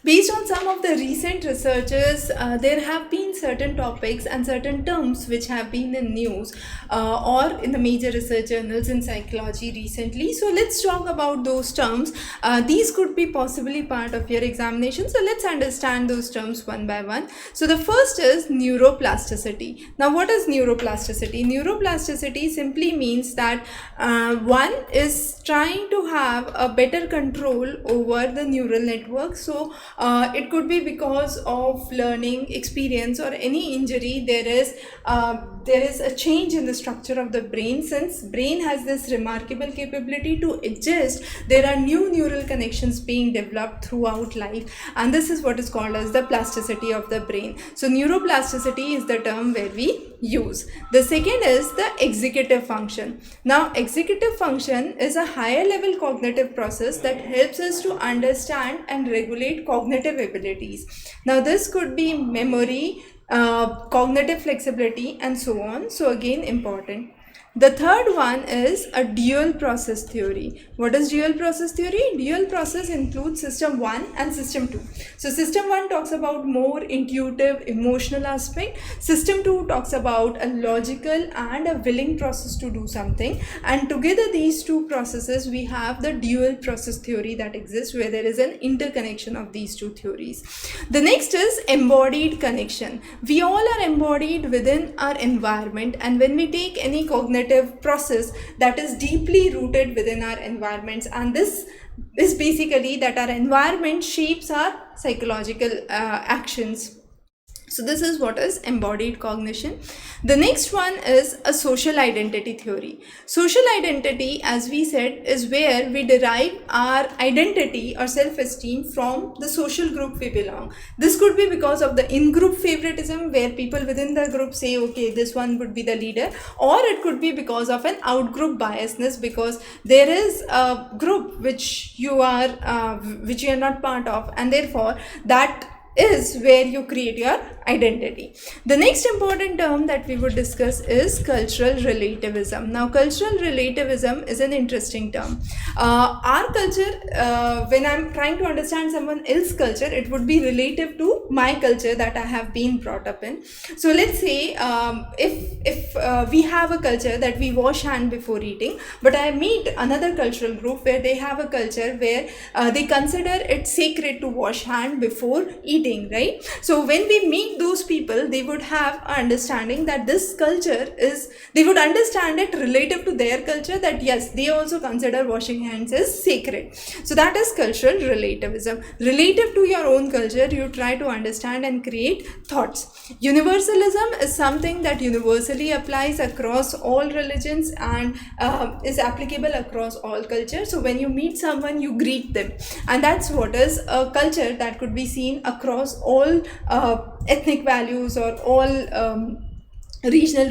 Based on some of the recent researches, there have been certain topics and certain terms which have been in news or in the major research journals in psychology recently. So let's talk about those terms. These could be possibly part of your examination. So let's understand those terms one by one. So the first is neuroplasticity. Now, what is neuroplasticity? Neuroplasticity simply means that one is trying to have a better control over the neural network. So it could be because of learning experience or any injury. There is a change in the structure of the brain. Since brain has this remarkable capability to adjust, there are new neural connections being developed throughout life, and this is what is called as the plasticity of the brain. So neuroplasticity is the term where we use. The second is the executive function. Now, executive function is a higher level cognitive process that helps us to understand and regulate cognitive abilities. Now, this could be memory, cognitive flexibility, and so on. So again, important. The third one is a dual process theory. What is dual process theory? Dual process includes system 1 and system 2. So system 1 talks about more intuitive, emotional aspect. System 2 talks about a logical and a willing process to do something. And together these two processes, we have the dual process theory that exists, where there is an interconnection of these two theories. The next is embodied connection. We all are embodied within our environment, and when we take any cognitive process that is deeply rooted within our environments, and this is basically that our environment shapes our psychological actions. So this is what is embodied cognition. The next one is a social identity theory. Social identity, as we said, is where we derive our identity or self-esteem from the social group we belong. This could be because of the in-group favoritism, where people within the group say, okay, this one would be the leader, or it could be because of an out-group biasness, because there is a group which you are not part of, and therefore that is where you create your identity. The next important term that we would discuss is cultural relativism. Now, cultural relativism is an interesting term. Our culture, when I'm trying to understand someone else's culture, it would be relative to my culture that I have been brought up in. So let's say if we have a culture that we wash hand before eating, but I meet another cultural group where they have a culture where they consider it sacred to wash hand before eating, right? So when we meet those people, they would have an understanding that this culture is, they would understand it relative to their culture, that yes, they also consider washing hands as sacred. So that is cultural relativism. Relative to your own culture, you try to understand and create thoughts. Universalism is something that universally applies across all religions and is applicable across all cultures. So when you meet someone, you greet them, and that's what is a culture that could be seen across all ethnic values or all regional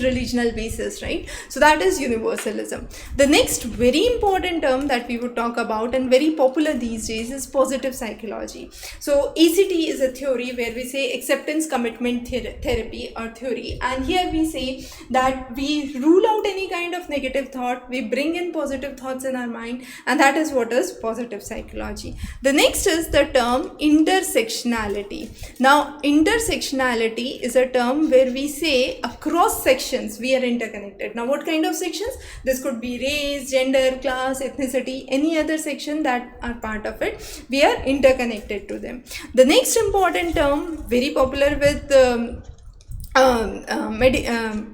basis, right? So that is universalism. The next very important term that we would talk about, and very popular these days, is positive psychology. So ACT is a theory where we say acceptance commitment therapy or theory, and here we say that we rule out any kind of negative thought, we bring in positive thoughts in our mind, and that is what is positive psychology. The next is the term intersectionality. Now, intersectionality is a term where we say across sections we are interconnected. Now, what kind of sections? This could be race, gender, class, ethnicity, any other section that are part of it, we are interconnected to them. The next important term, very popular with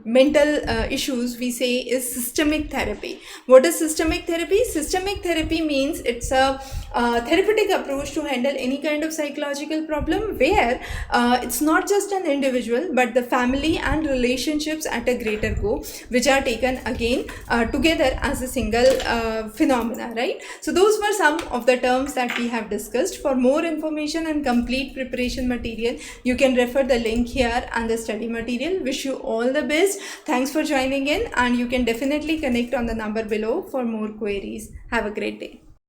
mental issues, we say, is systemic therapy. What is systemic therapy? Systemic therapy means it's a therapeutic approach to handle any kind of psychological problem, where it's not just an individual but the family and relationships at a greater go, which are taken again together as a single phenomena, right? So those were some of the terms that we have discussed. For more information and complete preparation material, you can refer the link here and the study material. Wish you all the best. Thanks for joining in, and you can definitely connect on the number below for more queries. Have a great day.